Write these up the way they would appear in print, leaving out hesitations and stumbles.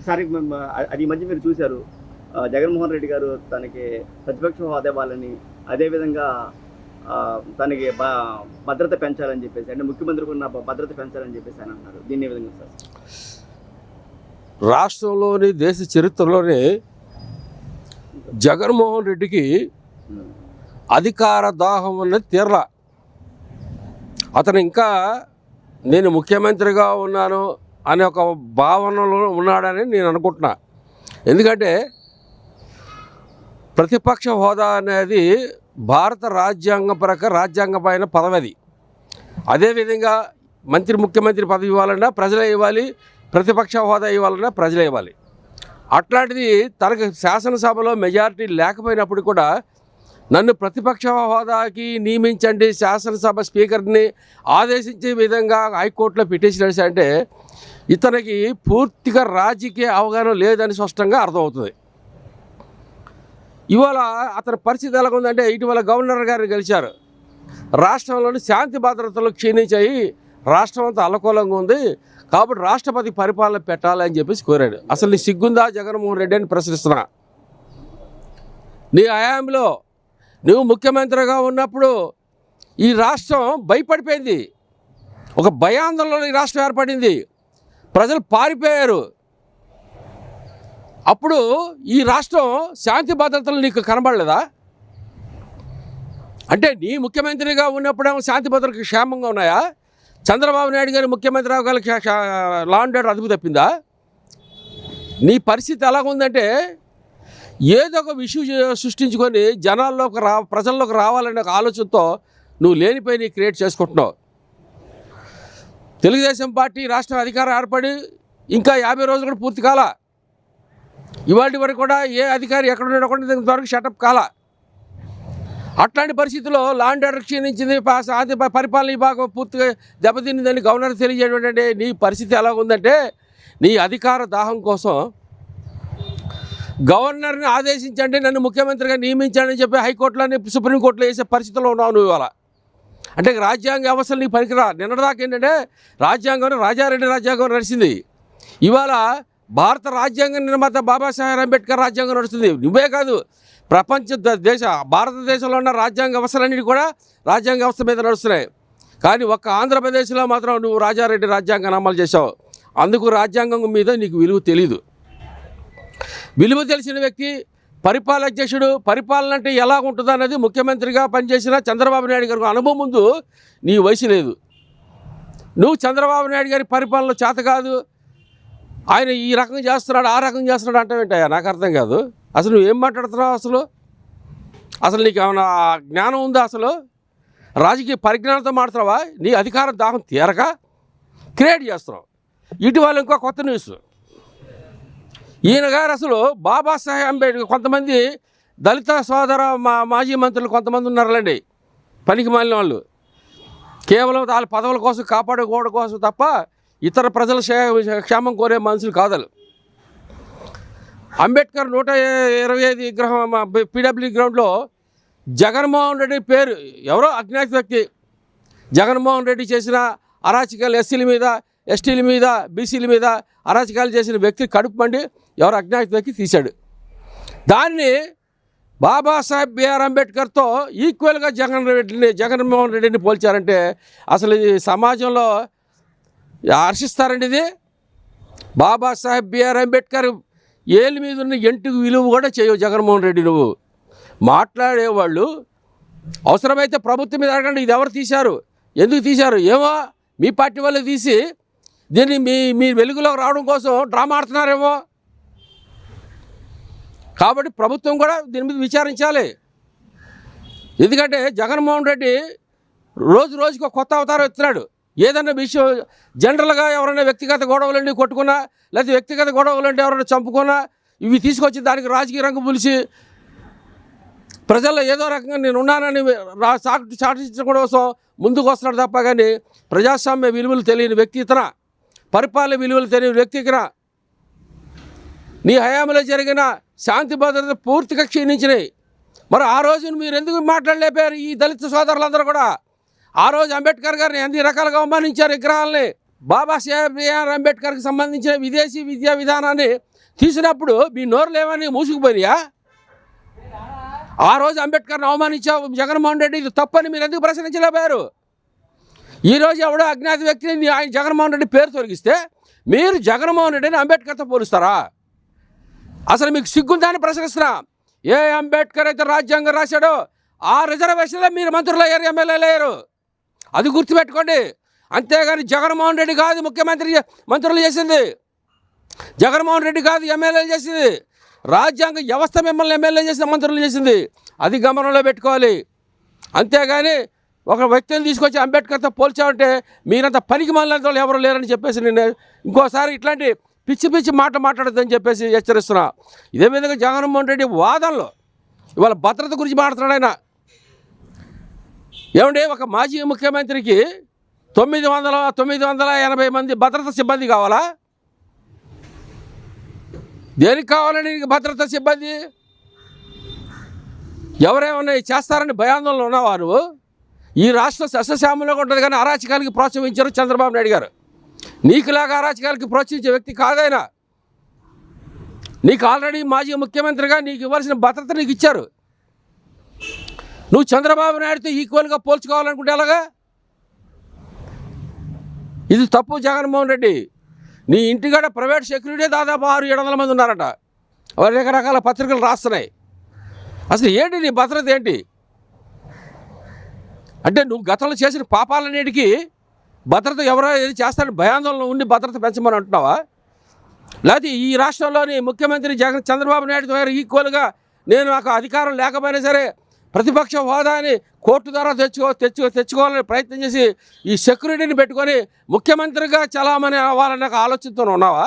సరే అది ఈ మధ్య మీరు చూశారు. జగన్మోహన్ రెడ్డి గారు తనకి ప్రతిపక్ష హోదా ఇవ్వాలని, అదేవిధంగా తనకి భద్రత పెంచాలని చెప్పేసి, అంటే ముఖ్యమంత్రికి ఉన్న భద్రత పెంచాలని చెప్పేసి ఆయన అన్నారు. దీన్ని ఏ విధంగా సార్? రాష్ట్రంలోని దేశ చరిత్రలోనే జగన్మోహన్ రెడ్డికి అధికార దాహం అన్నది తీరల. అతను ఇంకా నేను ముఖ్యమంత్రిగా ఉన్నాను అనే ఒక భావనలో ఉన్నాడని నేను అనుకుంటున్నా. ఎందుకంటే ప్రతిపక్ష హోదా అనేది భారత రాజ్యాంగం ప్రకారం రాజ్యాంగపైన పదవి. అదేవిధంగా ముఖ్యమంత్రి పదవి ఇవ్వాలన్నా ప్రజలే ఇవ్వాలి, ప్రతిపక్ష హోదా ఇవ్వాలన్నా ప్రజలే ఇవ్వాలి. అట్లాంటిది తనకు శాసనసభలో మెజారిటీ లేకపోయినప్పుడు కూడా నన్ను ప్రతిపక్ష హోదాకి నియమించండి, శాసనసభ స్పీకర్ని ఆదేశించే విధంగా హైకోర్టులో పిటిషన్ వేశారంటే ఇతనికి పూర్తిగా రాజకీయ అవగాహన లేదని స్పష్టంగా అర్థమవుతుంది. ఇవాళ అతని పరిస్థితి ఎలా ఉందంటే, ఇటీవల గవర్నర్ గారిని గెలిచారు. రాష్ట్రంలోని శాంతి భద్రతలు క్షీణించాయి, రాష్ట్రం అంతా అల్లకూలంగా ఉంది, కాబట్టి రాష్ట్రపతి పరిపాలన పెట్టాలని చెప్పేసి కోరాడు. అసలు నీ సిగ్గుందా జగన్మోహన్ రెడ్డి అని ప్రశ్నిస్తున్నా. నీ హయాంలో నువ్వు ముఖ్యమంత్రిగా ఉన్నప్పుడు ఈ రాష్ట్రం భయపడిపోయింది, ఒక భయాందోళనలో ఈ రాష్ట్రం ఏర్పడింది, ప్రజలు పారిపోయారు. అప్పుడు ఈ రాష్ట్రం శాంతి భద్రతలు నీకు కనబడలేదా? అంటే నీ ముఖ్యమంత్రిగా ఉన్నప్పుడేమో శాంతి భద్రతలు క్షేమంగా ఉన్నాయా? చంద్రబాబు నాయుడు గారు ముఖ్యమంత్రి అవగానే లా అండ్ ఆర్డర్ అదుపు తప్పిందా? నీ పరిస్థితి ఎలాగుందంటే ఏదో ఒక ఇష్యూ సృష్టించుకొని ప్రజల్లోకి రావాలనే ఒక ఆలోచనతో నువ్వు లేనిపోయి క్రియేట్ చేసుకుంటున్నావు. తెలుగుదేశం పార్టీ రాష్ట్ర అధికారం ఏర్పడి ఇంకా 50 రోజులు కూడా పూర్తి కాల. ఇవాటి వరకు కూడా ఏ అధికారి ఎక్కడ ఉన్నాడో కూడా ఇంతవరకు షటప్ కాల. అట్లాంటి పరిస్థితుల్లో లా అండ్ ఆర్డర్ క్షీణించింది, శాంతి పరిపాలన విభాగం పూర్తిగా దెబ్బతిందని గవర్నర్ తెలియజేయడం. అంటే నీ పరిస్థితి ఎలా ఉందంటే నీ అధికార దాహం కోసం గవర్నర్ని ఆదేశించండి, నన్ను ముఖ్యమంత్రిగా నియమించాడని చెప్పి హైకోర్టులోని సుప్రీంకోర్టులో వేసే పరిస్థితిలో ఉన్నావు నువ్వు ఇవాళ. అంటే రాజ్యాంగ వ్యవస్థలు నీకు పనికిరా. నిన్నటిదాకా ఏంటంటే రాజ్యాంగం రాజారెడ్డి రాజ్యాంగం నడిచింది, ఇవాళ భారత రాజ్యాంగ నిర్మాత బాబాసాహెబ్ అంబేద్కర్ రాజ్యాంగం నడుస్తుంది. నువ్వే కాదు, భారతదేశంలో ఉన్న రాజ్యాంగ వ్యవస్థలన్నిటి కూడా రాజ్యాంగ వ్యవస్థ మీద నడుస్తున్నాయి. కానీ ఒక్క ఆంధ్రప్రదేశ్లో మాత్రం నువ్వు రాజారెడ్డి రాజ్యాంగాన్ని అమలు చేసావు. అందుకు రాజ్యాంగం మీద నీకు విలువ తెలీదు. విలువ తెలిసిన వ్యక్తి పరిపాలన అధ్యక్షుడు, పరిపాలన అంటే ఎలా ఉంటుందో అనేది ముఖ్యమంత్రిగా పనిచేసిన చంద్రబాబు నాయుడు గారికి అనుభవం ముందు నీ వయసు లేదు. నువ్వు చంద్రబాబు నాయుడు గారి పరిపాలన చేత కాదు, ఆయన ఈ రకం చేస్తున్నాడు ఆ రకం చేస్తున్నాడు అంటావేంటయ్యా? నాకు అర్థం కాదు. అసలు నువ్వు ఏం మాట్లాడుతున్నావు? అసలు నీకు ఏమైనా జ్ఞానం ఉందా? అసలు రాజకీయ పరిజ్ఞానంతో మాట్లాడతావా? నీ అధికారం దాహం తీరక క్రియేట్ చేస్తున్నావు. ఇటీవల ఇంకో కొత్త న్యూస్, ఈయన గారు అసలు బాబాసాహెబ్ అంబేద్కర్ కొంతమంది దళిత సోదర మాజీ మంత్రులు కొంతమంది ఉన్నారులేండి, పనికి మాలిన వాళ్ళు, కేవలం వాళ్ళ పదవుల కోసం కాపాడుకోవడం కోసం తప్ప ఇతర ప్రజల క్షేమం కోరే మనుషులు కాదలు. అంబేద్కర్ 125 విగ్రహం పీడబ్ల్యూ గ్రౌండ్లో జగన్మోహన్ రెడ్డి పేరు ఎవరో అజ్ఞాత వ్యక్తి జగన్మోహన్ రెడ్డి చేసిన అరాచకాలు, ఎస్సీల మీద ఎస్టీల మీద బీసీల మీద అరాచకాలు చేసిన వ్యక్తి కడుపు మండి ఎవరు అజ్ఞాత వ్యక్తి తీశాడు. దాన్ని బాబాసాహెబ్ బిఆర్ అంబేద్కర్తో ఈక్వల్గా జగన్మోహన్ రెడ్డిని పోల్చారంటే అసలు ఈ సమాజంలో హర్షిస్తారండి. ఇది బాబాసాహెబ్ బిఆర్ అంబేద్కర్ ఏళ్ళ మీద ఉన్న ఎంటుకు విలువ కూడా చేయవు జగన్మోహన్ రెడ్డి. నువ్వు మాట్లాడేవాళ్ళు అవసరమైతే ప్రభుత్వం మీద అడగండి, ఇది ఎవరు తీశారు, ఎందుకు తీశారు, ఏమో మీ పార్టీ వాళ్ళు తీసి దీన్ని మీ వెలుగులోకి రావడం కోసం డ్రామా ఆడుతున్నారేమో. కాబట్టి ప్రభుత్వం కూడా దీని మీద విచారించాలి. ఎందుకంటే జగన్మోహన్ రెడ్డి రోజు రోజుకి ఒక కొత్త అవతారం ఎత్తున్నాడు. ఏదన్నా విషయం జనరల్గా ఎవరైనా వ్యక్తిగత గొడవలండి కొట్టుకున్నా, లేకపోతే వ్యక్తిగత గొడవలంటే ఎవరైనా చంపుకున్నా ఇవి తీసుకొచ్చి దానికి రాజకీయ రంగు పులిసి ప్రజల్లో ఏదో రకంగా నేను ఉన్నానని సాటించడం కోసం ముందుకు వస్తున్నాడు తప్ప కానీ ప్రజాస్వామ్య విలువలు తెలియని వ్యక్తి ఇతర, పరిపాలన విలువలు తెలియని వ్యక్తి ఇతర. నీ హయాంలో జరిగిన శాంతి భద్రత పూర్తిగా క్షీణించినాయి. మరి ఆ రోజున మీరు ఎందుకు మాట్లాడలేపారు? ఈ దళిత సోదరులందరూ కూడా ఆ రోజు అంబేద్కర్ గారిని ఎన్ని రకాలుగా అవమానించారు విగ్రహాలని. బాబాసాహెబ్ బిఆర్ అంబేద్కర్కి సంబంధించిన విదేశీ విద్యా విధానాన్ని తీసినప్పుడు మీ నోరులు ఏమని మూసుకుపోయినాయా? ఆ రోజు అంబేద్కర్ని అవమానించావు జగన్మోహన్ రెడ్డి, ఇది తప్పని మీరు ఎందుకు ప్రశ్నించలేకపోయారు? ఈరోజు ఎవడో అజ్ఞాత వ్యక్తిని ఆయన జగన్మోహన్ రెడ్డి పేరు తొలగిస్తే మీరు జగన్మోహన్ రెడ్డిని అంబేద్కర్తో పోలుస్తారా? అసలు మీకు సిగ్గుందని ప్రశ్నిస్తున్నా. ఏ అంబేద్కర్ అయితే రాజ్యాంగం రాశాడో ఆ రిజర్వేషన్లో మీరు మంత్రులు అయ్యారు, ఎమ్మెల్యేలు అయ్యారు. అది గుర్తుపెట్టుకోండి. అంతేగాని జగన్మోహన్ రెడ్డి కాదు మంత్రులు చేసింది, జగన్మోహన్ రెడ్డి కాదు ఎమ్మెల్యేలు చేసింది, రాజ్యాంగ వ్యవస్థ మిమ్మల్ని ఎమ్మెల్యే చేసిన మంత్రులు చేసింది. అది గమనంలో పెట్టుకోవాలి. అంతేగాని ఒక వ్యక్తిని తీసుకొచ్చి అంబేద్కర్తో పోల్చామంటే మీరంత పనికి మాలిన వాళ్ళు ఎవరు లేరని చెప్పేసి నేను ఇంకోసారి ఇట్లాంటి పిచ్చి పిచ్చి మాట్లాడొద్దని చెప్పేసి హెచ్చరిస్తున్నా. ఇదే విధంగా జగన్మోహన్ రెడ్డి వాదనలో ఇవాళ భద్రత గురించి మాట్లాడుతున్నాడు ఆయన. ఏమంటే ఒక మాజీ ముఖ్యమంత్రికి 980 మంది భద్రతా సిబ్బంది కావాలా? దేనికి కావాలని నీకు భద్రతా సిబ్బంది? ఎవరేమన్నా చేస్తారని భయాందోళనలో ఉన్నావా నువ్వు? ఈ రాష్ట్రం సస్యశ్యామలంగా ఉంటుంది, కానీ అరాచకాలకి ప్రోత్సహించారు చంద్రబాబు నాయుడు గారు. నీకులాగా అరాచకాలకి ప్రోత్సహించే వ్యక్తి కాదైనా. నీకు ఆల్రెడీ మాజీ ముఖ్యమంత్రిగా నీకు ఇవ్వాల్సిన భద్రత నీకు ఇచ్చారు. నువ్వు చంద్రబాబు నాయుడుతో ఈక్వల్గా పోల్చుకోవాలనుకుంటే ఎలాగా? ఇది తప్పు జగన్మోహన్ రెడ్డి. నీ ఇంటికాడ ప్రైవేట్ సెక్యూరిటీ దాదాపు 600-700 మంది ఉన్నారట. రకరకాల పత్రికలు రాస్తున్నాయి. అసలు ఏంటి నీ భద్రత ఏంటి? అంటే నువ్వు గతంలో చేసిన పాపాలన్నిటికీ భద్రత ఎవరో ఏది చేస్తారని భయాందోళన ఉండి భద్రత పెంచమని అంటున్నావా? లేకపోతే ఈ రాష్ట్రంలోని ముఖ్యమంత్రి చంద్రబాబు నాయుడు గారు ఈక్వల్గా నాకు అధికారం లేకపోయినా సరే ప్రతిపక్ష హోదాని కోర్టు ద్వారా తెచ్చుకోవాలని ప్రయత్నం చేసి ఈ సెక్యూరిటీని పెట్టుకొని ముఖ్యమంత్రిగా చలామణి అవ్వాలన్న ఆలోచనతో ఉన్నావా?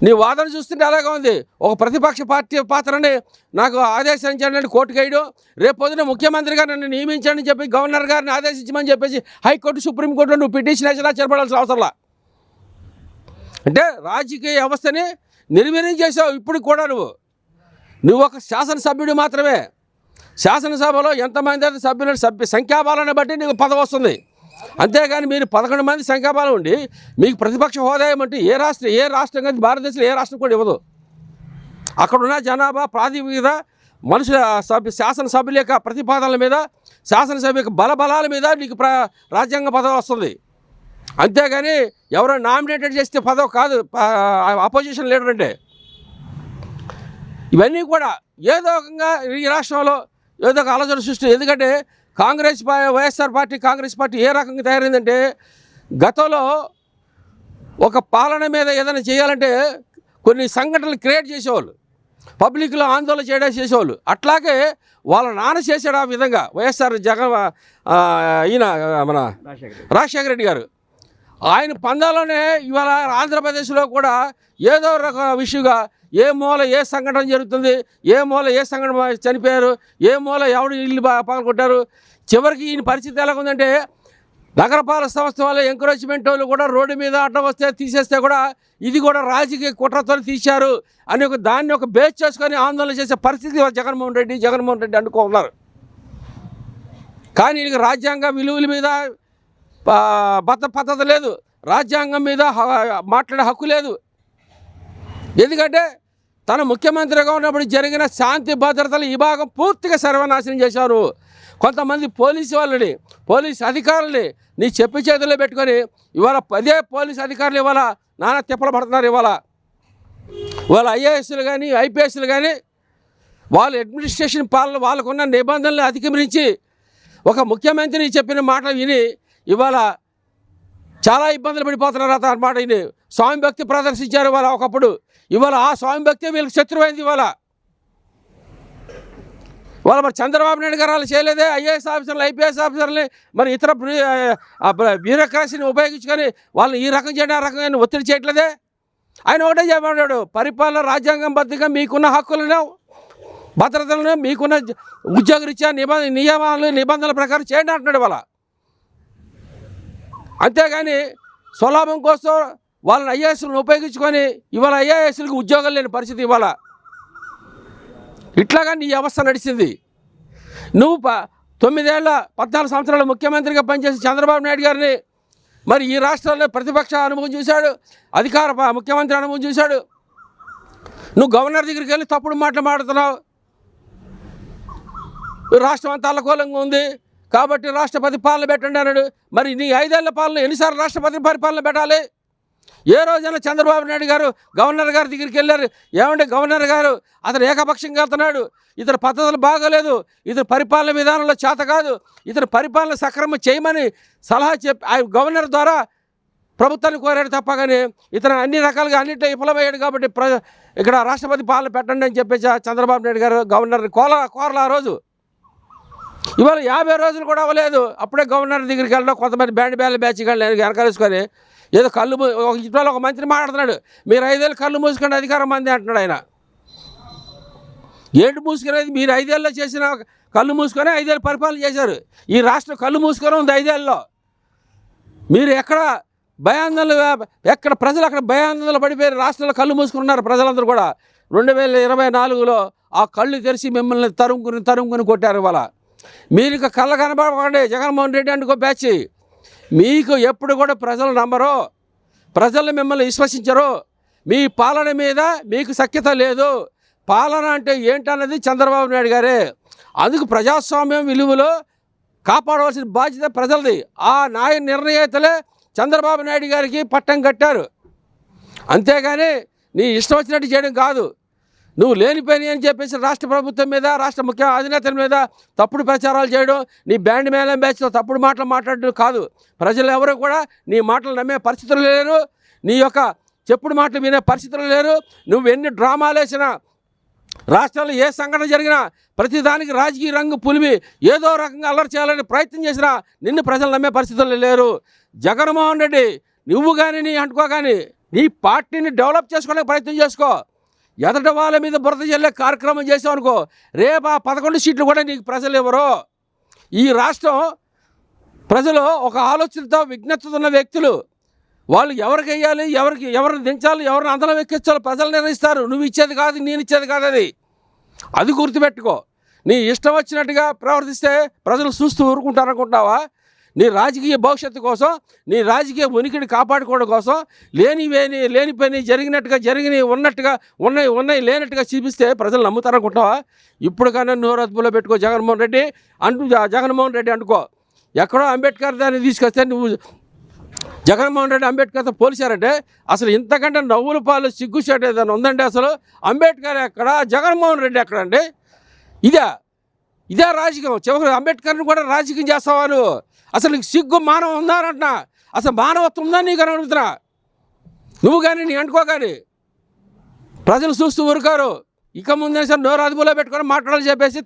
నీ వాదన చూస్తుంటే అలాగే ఉంది. ఒక ప్రతిపక్ష పార్టీ పాత్రని నాకు ఆదేశించండి కోర్టుకు వేయడం, రేపు పొద్దున ముఖ్యమంత్రిగా నన్ను నియమించండి చెప్పి గవర్నర్ గారిని ఆదేశించమని చెప్పేసి హైకోర్టు సుప్రీంకోర్టులో నువ్వు పిటిషన్ వేసినా చేపడాల్సిన అవసరంలా. అంటే రాజకీయ వ్యవస్థని నిర్వీర్యం చేసావు. ఇప్పుడు కూడా నువ్వు ఒక శాసనసభ్యుడు మాత్రమే. శాసనసభలో ఎంతమంది అయితే సభ్యుల సంఖ్యాబలాన్ని బట్టి నీకు పదవి వస్తుంది. అంతేగాని మీరు 11 మంది సంఖ్యాబలం ఉండి మీకు ప్రతిపక్ష హోదా ఏమంటే ఏ రాష్ట్రం కానీ భారతదేశంలో ఏ రాష్ట్రం కూడా ఇవ్వదు. అక్కడున్న జనాభా ప్రాతినిధ్యత మనుషుల శాసనసభ్యుల యొక్క ప్రతిపాదనల మీద, శాసనసభ యొక్క బలబలాల మీద నీకు రాజ్యాంగ పదవి వస్తుంది. అంతేగాని ఎవరో నామినేటెడ్ చేస్తే పదవి కాదు అపోజిషన్ లీడర్ అంటే. ఇవన్నీ కూడా ఏదో రకంగా ఈ రాష్ట్రంలో ఏదో ఒక ఆలోచన సృష్టి. ఎందుకంటే వైఎస్ఆర్ పార్టీ కాంగ్రెస్ పార్టీ ఏ రకంగా తయారైందంటే గతంలో ఒక పాలన మీద ఏదైనా చేయాలంటే కొన్ని సంఘటనలు క్రియేట్ చేసేవాళ్ళు, పబ్లిక్లో ఆందోళన చేయడం చేసేవాళ్ళు. అట్లాగే వాళ్ళ నాన్న చేశాడు ఆ విధంగా వైఎస్ఆర్ ఈయన మన రాజశేఖర రెడ్డి గారు. ఆయన పందాలోనే ఇవాళ ఆంధ్రప్రదేశ్లో కూడా ఏదో రక విషయంగా ఏ మూల ఏ సంఘటన జరుగుతుంది, ఏ మూల ఏ సంఘటన చనిపోయారు, ఏ మూల ఎవడు ఇల్లు పగలగొట్టారు. చివరికి ఈయన పరిస్థితి ఎలా ఉందంటే నగరపాలక సంస్థ వాళ్ళ ఎంకరేజ్మెంట్ వాళ్ళు కూడా రోడ్డు మీద అడ్డం వస్తే తీసేస్తే కూడా ఇది కూడా రాజకీయ కుట్రతో తీశారు అని దాన్ని ఒక బేస్ చేసుకొని ఆందోళన చేసే పరిస్థితి జగన్మోహన్ రెడ్డి అనుకున్నారు. కానీ ఈయనకి రాజ్యాంగ విలువల మీద పద్ధతి లేదు, రాజ్యాంగం మీద మాట్లాడే హక్కు లేదు. ఎందుకంటే తన ముఖ్యమంత్రిగా ఉన్నప్పుడు జరిగిన శాంతి భద్రతలు ఈ భాగం పూర్తిగా సర్వనాశనం చేశారు. కొంతమంది పోలీసు అధికారులని నీ చెప్పి చేతుల్లో పెట్టుకొని ఇవాళ అదే పోలీసు అధికారులు ఇవాళ నానా తిప్పలు పడుతున్నారు. ఇవాళ ఐఏఎస్లు కానీ ఐపీఎస్లు కానీ వాళ్ళ అడ్మినిస్ట్రేషన్ పాలన వాళ్ళకున్న నిబంధనలు అధిగమించి ఒక ముఖ్యమంత్రి చెప్పిన మాటలు విని ఇవాళ చాలా ఇబ్బందులు పడిపోతున్నారు. అన్నమాట విని స్వామి భక్తి ప్రదర్శించారు ఇవాళ ఒకప్పుడు. ఇవాళ ఆ స్వామి భక్తి వీళ్ళకి శత్రువైంది. ఇవాళ మరి చంద్రబాబు నాయుడు గారు వాళ్ళు చేయలేదే. ఐఏఎస్ ఆఫీసర్లు ఐపీఎస్ ఆఫీసర్ని మరి ఇతర బ్యూరోక్రసీని ఉపయోగించుకొని వాళ్ళని ఈ రకం చేయడం ఆ రకంగా ఒత్తిడి చేయట్లేదే. ఆయన ఒకటే చెప్పాడు, పరిపాలన రాజ్యాంగం బద్దంగా మీకున్న హక్కులను భద్రతలను మీకున్న ఉద్యోగరీత్యా నిబంధనల ప్రకారం చేయండి అంటున్నాడు ఇవాళ. అంతేగాని స్వలాభం కోసం వాళ్ళని ఐఏఎస్లను ఉపయోగించుకొని ఇవాళ ఐఏఎస్లకు ఉద్యోగాలు లేని పరిస్థితి ఇవాళ. ఇట్లాగా నీ వ్యవస్థ నడిచింది. నువ్వు 14 సంవత్సరాలు ముఖ్యమంత్రిగా పనిచేసి చంద్రబాబు నాయుడు గారిని మరి ఈ రాష్ట్రంలో ప్రతిపక్ష అనుభవం చూశాడు, ముఖ్యమంత్రి అనుభవం చూశాడు. నువ్వు గవర్నర్ దగ్గరికి వెళ్ళి తప్పుడు మాటలు మాడుతున్నావు. రాష్ట్రం అంతా అల్లకూలంగా ఉంది కాబట్టి రాష్ట్రపతి పాలన పెట్టండి అన్నాడు. మరి నీ 5 ఏళ్ల పాలన ఎన్నిసార్లు రాష్ట్రపతి పరిపాలన పెట్టాలి? ఏ రోజైనా చంద్రబాబు నాయుడు గారు గవర్నర్ గారి దగ్గరికి వెళ్ళారు, ఏమంటే గవర్నర్ గారు అతను ఏకపక్షంగా వెళ్తున్నాడు, ఇతని పద్ధతులు బాగోలేదు, ఇతని పరిపాలన విధానంలో చేత కాదు, ఇతని పరిపాలన సక్రమం చేయమని సలహా చెప్పి ఆ గవర్నర్ ద్వారా ప్రభుత్వాన్ని కోరాడు తప్ప కానీ ఇతను అన్ని రకాలుగా అన్నింటిలో విఫలమయ్యాడు కాబట్టి ఇక్కడ రాష్ట్రపతి పాలన పెట్టండి అని చెప్పేసి చంద్రబాబు నాయుడు గారు గవర్నర్ని కోరలా ఆ రోజు. ఇవాళ 50 రోజులు కూడా అవ్వలేదు, అప్పుడే గవర్నర్ దగ్గరికి వెళ్ళడం కొంతమంది బ్యాచ్ వెనకాలేసుకొని ఏదో ఇవాళ ఒక మంత్రి మాట్లాడుతున్నాడు, మీరు 5 ఏళ్ళు కళ్ళు మూసుకొని అధికారం మంది అంటున్నాడు. ఆయన ఏంటి మూసుకునేది? మీరు 5 ఏళ్ళలో చేసిన కళ్ళు మూసుకొని 5 ఏళ్ళు పరిపాలన చేశారు. ఈ రాష్ట్రం కళ్ళు మూసుకొని ఉంది 5 ఏళ్ళలో. మీరు ఎక్కడ ప్రజలు అక్కడ భయాందోళనలు పడిపోయారు, రాష్ట్రంలో కళ్ళు మూసుకున్నారు ప్రజలందరూ కూడా. 2024లో ఆ కళ్ళు తెరిచి మిమ్మల్ని తరుముకుని కొట్టారు. ఇవాళ మీరు ఇక కళ్ళ కనబడకండి. జగన్మోహన్ రెడ్డి అనుకో బ్యాచ్ మీకు ఎప్పుడు కూడా ప్రజలు నమ్మరు, ప్రజలు మిమ్మల్ని విశ్వసించరు, మీ పాలన మీద మీకు సఖ్యత లేదు. పాలన అంటే ఏంటన్నది చంద్రబాబు నాయుడు గారే. అందుకు ప్రజాస్వామ్యం విలువలు కాపాడవలసిన బాధ్యత ప్రజలది. ఆ నిర్ణయేతలే చంద్రబాబు నాయుడు గారికి పట్టం కట్టారు. అంతేగాని నీ ఇష్టం వచ్చినట్టు చేయడం కాదు. నువ్వు లేనిపోయినా అని చెప్పేసి రాష్ట్ర ప్రభుత్వం మీద, రాష్ట్ర ముఖ్య అధినేతల మీద తప్పుడు ప్రచారాలు చేయడం, నీ బ్యాండ్ మేళం బ్యాచ్లో తప్పుడు మాటలు మాట్లాడడం కాదు. ప్రజలు ఎవరు కూడా నీ మాటలు నమ్మే పరిస్థితులు లేరు, నీ యొక్క చెప్పుడు మాటలు వినే పరిస్థితులు లేరు. నువ్వు ఎన్ని డ్రామాలు వేసినా, రాష్ట్రంలో ఏ సంఘటన జరిగినా ప్రతిదానికి రాజకీయ రంగు పులిమి ఏదో రకంగా అల్లరి చేయాలని ప్రయత్నం చేసినా నిన్ను ప్రజలు నమ్మే పరిస్థితులు లేరు. జగన్మోహన్ రెడ్డి నువ్వు కానీ నీ అంటుకో కానీ నీ పార్టీని డెవలప్ చేసుకోవడానికి ప్రయత్నం చేసుకో. ఎదట వాళ్ళ మీద బురద జల్లే కార్యక్రమం చేసావు అనుకో, రేపు ఆ 11 సీట్లు కూడా నీకు ప్రజలు ఇవ్వరు. ఈ రాష్ట్రం ప్రజలు ఒక ఆలోచనతో విజ్ఞతతో ఉన్న వ్యక్తులు, వాళ్ళు ఎవరికి వేయాలి, ఎవరిని దించాలి, ఎవరిని అందరం ఎక్కించాలో ప్రజలు నిర్ణయిస్తారు. నువ్వు ఇచ్చేది కాదు, నేను ఇచ్చేది కాదు. అది గుర్తుపెట్టుకో. నీ ఇష్టం వచ్చినట్టుగా ప్రవర్తిస్తే ప్రజలు చూస్తూ ఊరుకుంటారనుకుంటున్నావా? నీ రాజకీయ భవిష్యత్తు కోసం, నీ రాజకీయ ఉనికిని కాపాడుకోవడం కోసం లేనిపోయి జరిగినవి ఉన్నట్టుగా ఉన్నాయి లేనట్టుగా చూపిస్తే ప్రజలు నమ్ముతారనుకుంటావా? ఇప్పుడు కానీ నోరు అదుపులో పెట్టుకో. జగన్మోహన్ రెడ్డి అనుకో. ఎక్కడో అంబేద్కర్ దాన్ని తీసుకొస్తే నువ్వు జగన్మోహన్ రెడ్డి అంబేద్కర్తో పోల్చారంటే అసలు ఇంతకంటే నవ్వుల పాలు సిగ్గుచేట ఏదైనా ఉందంటే అసలు అంబేద్కర్ ఎక్కడ, జగన్మోహన్ రెడ్డి ఎక్కడండి? ఇదే రాజకీయం. చివరి అంబేద్కర్ని కూడా రాజకీయం చేస్తావా నువ్వు? అసలు నీకు సిగ్గు మానవం ఉందా అంటున్నా? అసలు మానవత్వం ఉందా నీకు అని అడుగుతున్నా. నువ్వు కానీ నీ అంటుకో కానీ ప్రజలు చూస్తూ ఊరుకారు. ఇక ముందే సార్ నోరు అదుపులో పెట్టుకొని మాట్లాడాలని చెప్పేసి